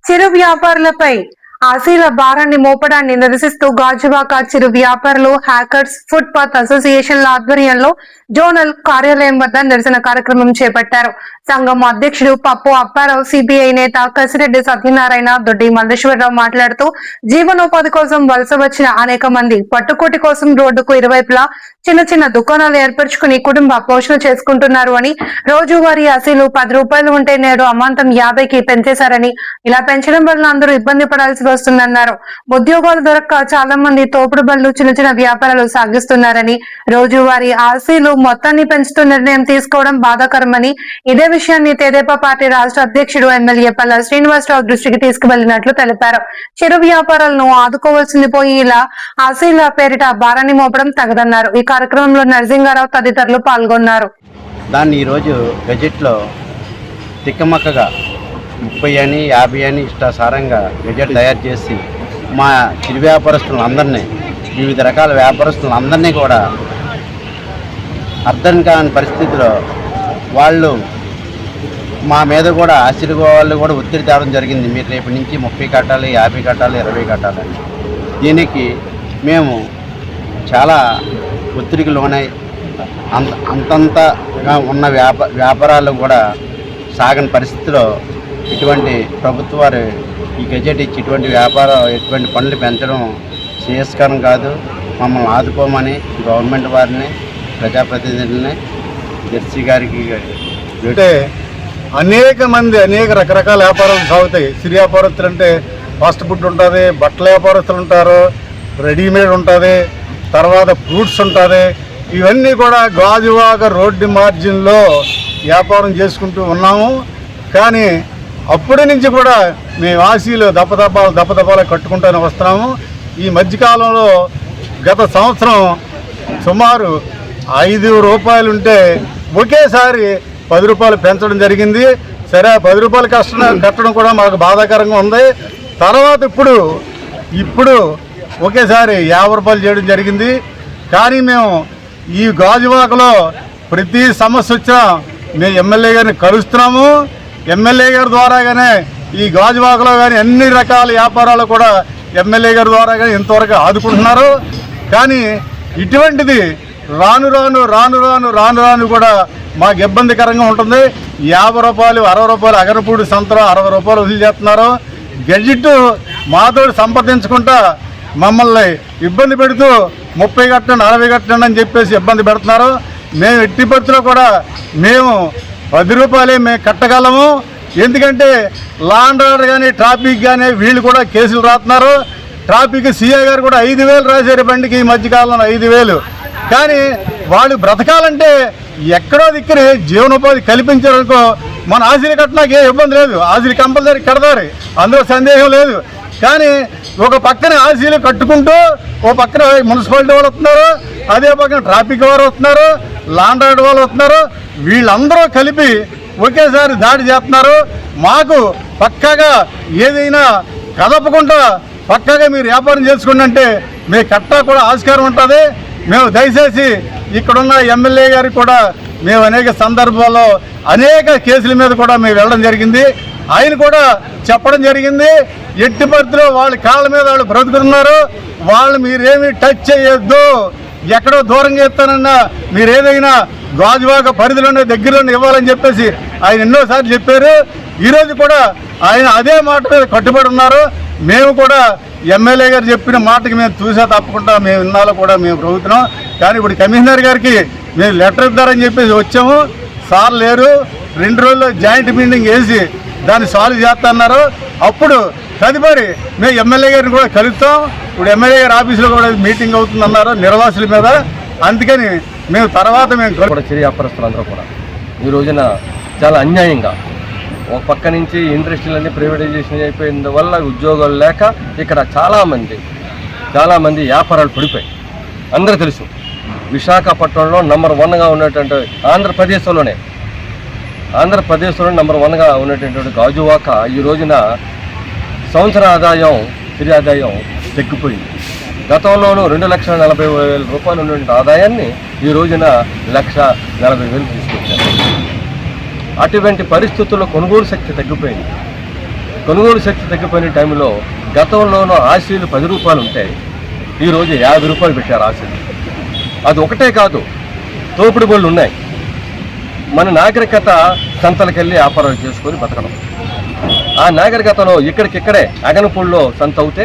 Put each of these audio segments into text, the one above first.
చిరు వ్యాపారులపై ఆశీల భారాన్ని మోపడాన్ని నిరసిస్తూ గాజువాక చిరు వ్యాపారులు హ్యాకర్స్ ఫుట్ పాత్ అసోసియేషన్ల ఆధ్వర్యంలో జోనల్ కార్యాలయం వద్ద నిరసన కార్యక్రమం చేపట్టారు. సంఘం అధ్యక్షుడు పప్పు అప్పారావు, సిపిఐ నేత కసిరెడ్డి సత్యనారాయణ, దొడ్డి మల్లేశ్వరరావు మాట్లాడుతూ జీవనోపాధి కోసం వలస వచ్చిన అనేక మంది పట్టుకోటి కోసం రోడ్డుకు ఇరువైపులా చిన్న చిన్న దుకాణాలు ఏర్పరచుకుని కుటుంబ పోషణ చేసుకుంటున్నారు అని, రోజువారీ అసలు 10 రూపాయలు ఉంటే నేడు అమాంతం 50కి పెంచేశారని, ఇలా పెంచడం వల్ల అందరూ ఇబ్బంది పడాల్సి వస్తుందన్నారు. ఉద్యోగాలు దొరక్క చాలా మంది తోపుడు బళ్ళు చిన్న చిన్న వ్యాపారాలు సాగిస్తున్నారని, రోజువారీ ఆశీలు మొత్తాన్ని పెంచుతూ నిర్ణయం తీసుకోవడం బాధాకరమని, ఇదే విషయాన్ని తెదేపా పార్టీ రాష్ట్ర అధ్యక్షుడు ఎమ్మెల్యే పల్లా శ్రీనివాసరావు దృష్టికి తీసుకువెళ్లినట్లు తెలిపారు. చిరు వ్యాపారాలను ఆదుకోవాల్సింది పోయి ఇలా ఆశీల పేరిట భారాన్ని మోపడం తగదన్నారు. ఈ కార్యక్రమంలో నరసింగారావు తదితరులు పాల్గొన్నారు. దాన్ని ఈరోజు గెజెట్లో తిక్కమక్కగా 30 అని 50 అని ఇష్టాసారంగా గెజెట్ తయారు చేసి మా చిరు వ్యాపారస్తులందరినీ, వివిధ రకాల వ్యాపారస్తులందరినీ కూడా అర్థం కాని పరిస్థితిలో వాళ్ళు మా మీద కూడా ఆశీర్వాదాలు కూడా ఒత్తిడి తేవడం జరిగింది. మీరు రేపు నుంచి 30 కట్టాలి, 50 కట్టాలి, 20 కట్టాలని. దీనికి మేము చాలా ఒత్తిడికి లోనై అంతంతగా ఉన్న వ్యాపారాలు కూడా సాగని పరిస్థితిలో ఇటువంటి ప్రభుత్వ వారు ఈ గెజెట్ ఇచ్చి ఇటువంటి పనులు పెంచడం శ్రేయస్కరం కాదు. మమ్మల్ని ఆదుకోమని గవర్నమెంట్ వారిని, ప్రజాప్రతినిధులని, జెర్సీ గారికి అంటే అనేక మంది అనేక రకరకాల వ్యాపారాలు సాగుతాయి. సిరి వ్యాపారస్తులు అంటే ఫాస్ట్ ఫుడ్ ఉంటుంది, బట్టల వ్యాపారస్తులు ఉంటారు, రెడీమేడ్ ఉంటుంది, తర్వాత ఫ్రూట్స్ ఉంటుంది. ఇవన్నీ కూడా గాజువాక రోడ్డు మార్జిన్లో వ్యాపారం చేసుకుంటూ ఉన్నాము. కానీ అప్పటి నుంచి కూడా మేము ఆశీలు దప్పదపాలు కట్టుకుంటూనే వస్తున్నాము. ఈ మధ్యకాలంలో గత సంవత్సరం సుమారు 5 రూపాయలు ఉంటే ఒకేసారి 10 రూపాయలు పెంచడం జరిగింది. సరే, 10 రూపాయలు కట్టడం కూడా మాకు బాధాకరంగా ఉంది. తర్వాత ఇప్పుడు ఒకేసారి 50 రూపాయలు చేయడం జరిగింది. కానీ మేము ఈ గాజువాకలో ప్రతి సమస్య వచ్చినా మేము ఎమ్మెల్యే గారిని కలుస్తున్నాము. ఎమ్మెల్యే గారి ద్వారాగానే ఈ గాజువాకలో కానీ అన్ని రకాల వ్యాపారాలు కూడా ఎమ్మెల్యే గారి ద్వారా కానీ ఇంతవరకు ఆదుకుంటున్నారు. కానీ ఇటువంటిది రాను రాను కూడా మాకు ఇబ్బందికరంగా ఉంటుంది. 50 రూపాయలు, 60 రూపాయలు అగరపూడి సంతలో 60 రూపాయలు వసూలు చేస్తున్నారు. గెజిట్ మాతో సంప్రదించుకుంటా మమ్మల్ని ఇబ్బంది పెడుతూ 30 కట్టండి, 40 కట్టండి అని చెప్పేసి ఇబ్బంది పెడుతున్నారు. మేము ఎట్టి పరిస్థితుల్లో కూడా మేము 10 రూపాయలే మేము కట్టగలము. ఎందుకంటే లా అండ్ ఆర్డర్ కానీ ట్రాఫిక్ కానీ వీళ్ళు కూడా కేసులు రాస్తున్నారు. ట్రాఫిక్ సిఐ గారు కూడా 5,000 రాశారు బండికి ఈ మధ్యకాలంలో 5,000. కానీ వాళ్ళు బ్రతకాలంటే ఎక్కడో దిక్కని జీవనోపాధి కల్పించారనుకో మన ఆశీలు కట్టడానికి ఏ ఇబ్బంది లేదు. ఆశీలు కంపల్సరీ కడతారు, అందులో సందేహం లేదు. కానీ ఒక పక్కన ఆశీలు కట్టుకుంటూ ఓ పక్కన మున్సిపాలిటీ వాళ్ళు వస్తున్నారు, అదే పక్కన ట్రాఫిక్ వారు వస్తున్నారు, ల్యాండ్ ఆర్డర్ వాళ్ళు వస్తున్నారు. వీళ్ళందరూ కలిపి ఒకేసారి దాడి చేస్తున్నారు. మాకు పక్కాగా ఏదైనా కదపకుండా పక్కాగా మీరు వ్యాపారం చేసుకోండి అంటే మీ కట్టా కూడా ఆస్కారం ఉంటుంది. మేము దయచేసి ఇక్కడున్న ఎమ్మెల్యే గారికి కూడా మేము అనేక సందర్భాల్లో అనేక కేసుల మీద కూడా మేము వెళ్ళడం జరిగింది. ఆయన కూడా చెప్పడం జరిగింది, ఎట్టి పరిస్థితిలో వాళ్ళ కాళ్ళ మీద వాళ్ళు బ్రతుకుతున్నారు, వాళ్ళు మీరేమీ టచ్ చేయొద్దు, ఎక్కడో దూరంగా ఇస్తానన్నా మీరు ఏదైనా గాజువాక పరిధిలోనే దగ్గరలోనే ఇవ్వాలని చెప్పేసి ఆయన ఎన్నోసార్లు చెప్పారు. ఈరోజు కూడా ఆయన అదే మాట మీద కట్టుబడి ఉన్నారు. మేము కూడా ఎమ్మెల్యే గారు చెప్పిన మాటకి మేము చూసా తప్పకుండా మేము ఇన్నాళ్ళు కూడా మేము ప్రభుత్వం. కానీ ఇప్పుడు కమిషనర్ గారికి మేము లెటర్ ఇద్దారని చెప్పేసి వచ్చాము. సార్ లేరు, 2 రోజుల్లో జాయింట్ మీటింగ్ వేసి దాన్ని సాల్వ్ చేస్తున్నారు. అప్పుడు తదుపరి మేము ఎమ్మెల్యే గారిని కూడా కలుస్తాం. ఇప్పుడు ఎమ్మెల్యే గారి ఆఫీసులో కూడా మీటింగ్ అవుతుందన్నారు నిర్వాసుల మీద. అందుకని మేము తర్వాత కూడా చిరు వ్యాపారస్తులందరూ కూడా ఈ రోజున చాలా అన్యాయంగా ఒక పక్క నుంచి ఇండస్ట్రీలన్నీ ప్రైవేటైజేషన్ అయిపోయినందువల్ల ఉద్యోగాలు లేక ఇక్కడ చాలామంది వ్యాపారాలు పడిపోయాయి. అందరూ తెలుసు, విశాఖపట్నంలో నెంబర్ 1గా ఉన్నటువంటి ఆంధ్రప్రదేశ్లోనే నెంబర్ 1గా ఉన్నటువంటి గాజువాక ఈ రోజున సంవత్సర చిరు ఆదాయం తగ్గిపోయింది. గతంలోనూ 2,40,000 రూపాయలు ఉన్నటువంటి ఆదాయాన్ని ఈ రోజున 1,40,000 తీసుకొచ్చారు. అటువంటి పరిస్థితుల్లో కొనుగోలు శక్తి తగ్గిపోయింది. కొనుగోలు శక్తి తగ్గిపోయిన టైంలో గతంలోనూ ఆశీలు 10 రూపాయలు ఉంటాయి, ఈరోజు 50 రూపాయలు పెట్టారు ఆశీలు. అది ఒకటే కాదు, తోపుడు బళ్ళు ఉన్నాయి. మన నాగరికత సంతలకెళ్ళి వ్యాపారాలు చేసుకొని బతకడం. ఆ నాగరికతలో ఇక్కడికిక్కడే అగనపూడిలో సంత అవుతే,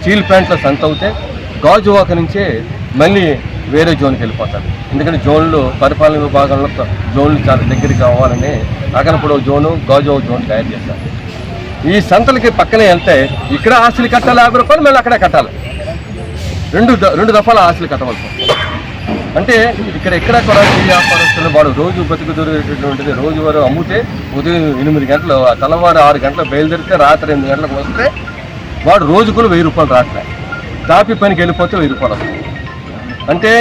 స్టీల్ ప్లాంట్లో సంత అవుతే, గాజువాక నుంచే మళ్ళీ వేరే జోన్కి వెళ్ళిపోతారు. ఎందుకంటే జోన్లు పరిపాలన విభాగంలో జోన్లు చాలా దగ్గరికి అవ్వాలని అగనపూడి జోను, గాజువాక జోన్ తయారు చేస్తారు. ఈ సంతలకి పక్కనే వెళ్తే ఇక్కడ ఆస్తులు కట్టాలి 50 రూపాయలు, మళ్ళీ అక్కడే కట్టాలి. రెండు దఫాల ఆస్తులు కట్టవలసి వస్తుంది. అంటే ఇక్కడ ఎక్కడ కూడా టీ వ్యాపారస్తులు వాడు రోజు బతుకు దొరికేటటువంటిది రోజువారు అమ్ముతే ఉదయం 8 గంటలు, తెల్లవారు 6 గంటలు బయలుదేరితే రాత్రి 8 గంటలకు వస్తే వాడు రోజుకు 1000 రూపాయలు రావట్లే. తాపి పనికి వెళ్ళిపోతే 1000 రూపాయలు వస్తుంది. అంటే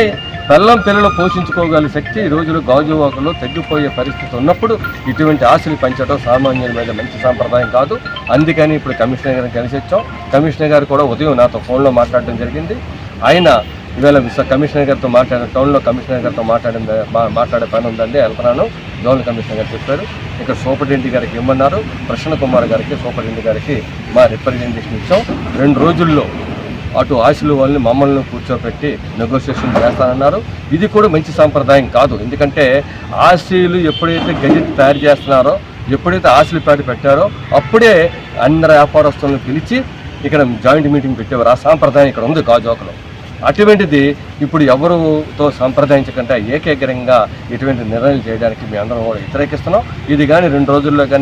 పిల్లలు పోషించుకోగలిగే శక్తి ఈ రోజులు గాజువాకలో తగ్గిపోయే పరిస్థితి ఉన్నప్పుడు ఇటువంటి ఆశలు పెంచడం సామాన్యుల మీద మంచి సాంప్రదాయం కాదు. అందుకని ఇప్పుడు కమిషనర్ గారిని కలిసి వచ్చాం. కమిషనర్ గారు కూడా ఉదయం నాతో ఫోన్లో మాట్లాడడం జరిగింది. ఆయన ఇవాళ కమిషనర్ గారితో టౌన్లో కమిషనర్ గారితో మాట్లాడే పని ఉందండి, వెళ్తున్నాను జోనల్ కమిషనర్ గారు చెప్పారు. ఇక్కడ సూపరింటెండెంట్ గారికి ఇమ్మన్నారు, ప్రసన్న కుమార్ గారికి సూపరింటెండెంట్ గారికి మా రిప్రజెంటేషన్ ఇచ్చాం. 2 రోజుల్లో అటు ఆశలు వాళ్ళని మమ్మల్ని కూర్చోపెట్టి నెగోషియేషన్ చేస్తానన్నారు. ఇది కూడా మంచి సాంప్రదాయం కాదు. ఎందుకంటే ఆశలు ఎప్పుడైతే గజెట్ తయారు చేస్తున్నారో, ఎప్పుడైతే ఆశలు పెట్టారో అప్పుడే అందరు వ్యాపారస్తులను పిలిచి ఇక్కడ జాయింట్ మీటింగ్ పెట్టేవారు. ఆ సాంప్రదాయం ఇక్కడ ఉంది గాజువాకలో. అటువంటిది ఇప్పుడు ఎవరితో సంప్రదించకుండా ఏకగ్రంగా ఇటువంటి నిర్ణయాలు చేయడానికి మేము అందరం కూడా వ్యతిరేకిస్తున్నాం. ఇది కానీ 2 రోజుల్లో కానీ